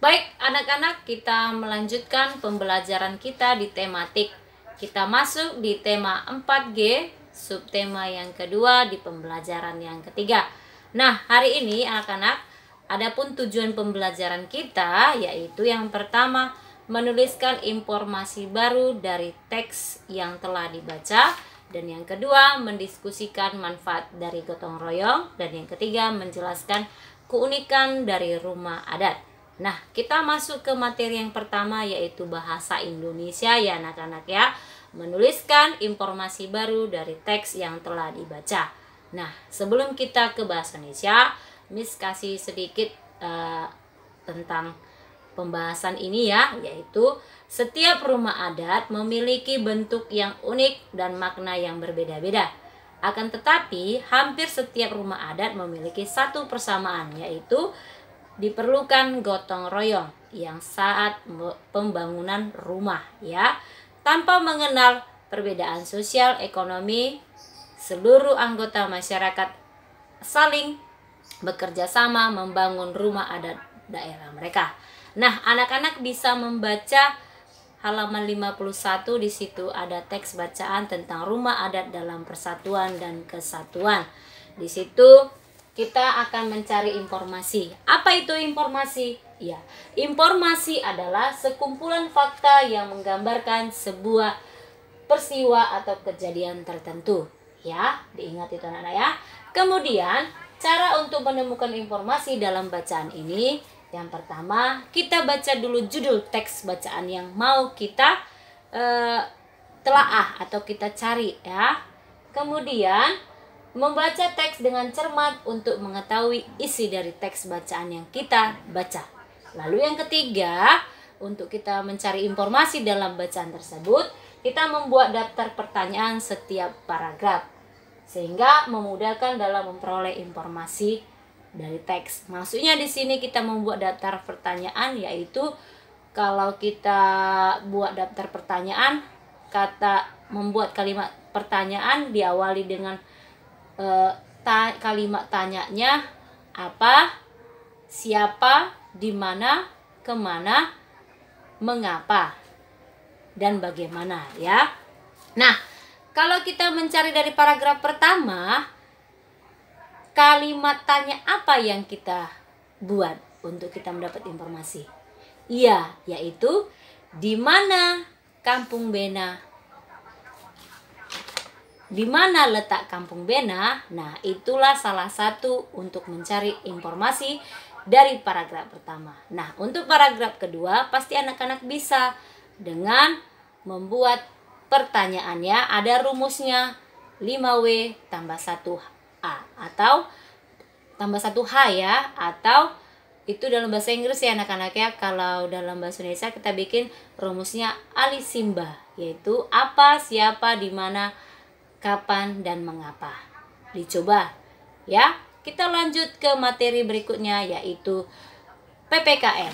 Baik anak-anak, kita melanjutkan pembelajaran kita di tematik. Kita masuk di tema 4G, subtema yang kedua di pembelajaran yang ketiga. Nah, hari ini anak-anak, adapun tujuan pembelajaran kita yaitu yang pertama, menuliskan informasi baru dari teks yang telah dibaca, dan yang kedua mendiskusikan manfaat dari gotong royong, dan yang ketiga menjelaskan keunikan dari rumah adat. Nah, kita masuk ke materi yang pertama yaitu bahasa Indonesia ya anak-anak ya. Menuliskan informasi baru dari teks yang telah dibaca. Nah, sebelum kita ke bahasa Indonesia, Miss kasih sedikit tentang pembahasan ini ya, yaitu setiap rumah adat memiliki bentuk yang unik dan makna yang berbeda-beda. Akan tetapi, hampir setiap rumah adat memiliki satu persamaan, yaitu diperlukan gotong royong yang saat pembangunan rumah ya. Tanpa mengenal perbedaan sosial ekonomi, seluruh anggota masyarakat saling bekerja sama membangun rumah adat daerah mereka. Nah, anak-anak bisa membaca halaman 51, di situ ada teks bacaan tentang rumah adat dalam persatuan dan kesatuan. Di situ kita akan mencari informasi. Apa itu informasi? Ya, informasi adalah sekumpulan fakta yang menggambarkan sebuah peristiwa atau kejadian tertentu. Ya, diingat itu anak-anak ya. Kemudian, cara untuk menemukan informasi dalam bacaan ini, yang pertama, kita baca dulu judul teks bacaan yang mau kita telaah atau kita cari ya. Kemudian, membaca teks dengan cermat untuk mengetahui isi dari teks bacaan yang kita baca. Lalu yang ketiga, untuk kita mencari informasi dalam bacaan tersebut, kita membuat daftar pertanyaan setiap paragraf, sehingga memudahkan dalam memperoleh informasi dari teks. Maksudnya di sini kita membuat daftar pertanyaan, yaitu kalau kita buat daftar pertanyaan, kata membuat kalimat pertanyaan diawali dengan kalimat tanyanya apa, siapa, di mana, kemana, mengapa, dan bagaimana ya. Nah, kalau kita mencari dari paragraf pertama, kalimat tanya apa yang kita buat untuk kita mendapat informasi? Iya, yaitu di mana Kampung Bena? Di mana letak Kampung Bena? Nah, itulah salah satu untuk mencari informasi dari paragraf pertama. Nah, untuk paragraf kedua pasti anak-anak bisa dengan membuat pertanyaannya, ada rumusnya 5W tambah 1A atau tambah 1H ya, atau itu dalam bahasa Inggris ya anak-anak ya. Kalau dalam bahasa Indonesia kita bikin rumusnya alisimba, yaitu apa, siapa, di mana, kapan, dan mengapa. Dicoba ya. Kita lanjut ke materi berikutnya yaitu PPKN.